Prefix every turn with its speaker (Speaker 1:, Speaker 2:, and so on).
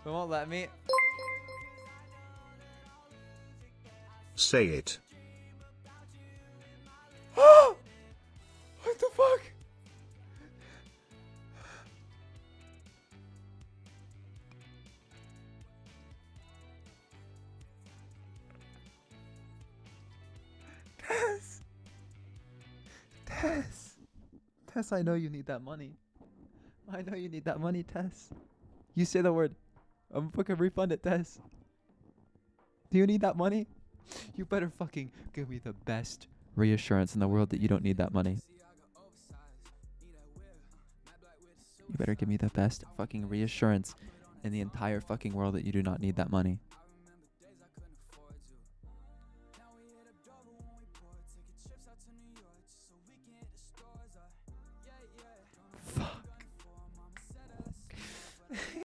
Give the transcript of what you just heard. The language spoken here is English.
Speaker 1: It won't let me.
Speaker 2: Say it.
Speaker 1: What the fuck? Tess. Tess. Tess, I know you need that money. I know you need that money, Tess. You say the word. I'm fucking refund it, Tess. Do you need that money? You better fucking give me the best reassurance in the world that you don't need that money. You better give me the best fucking reassurance in the entire fucking world that you do not need that money.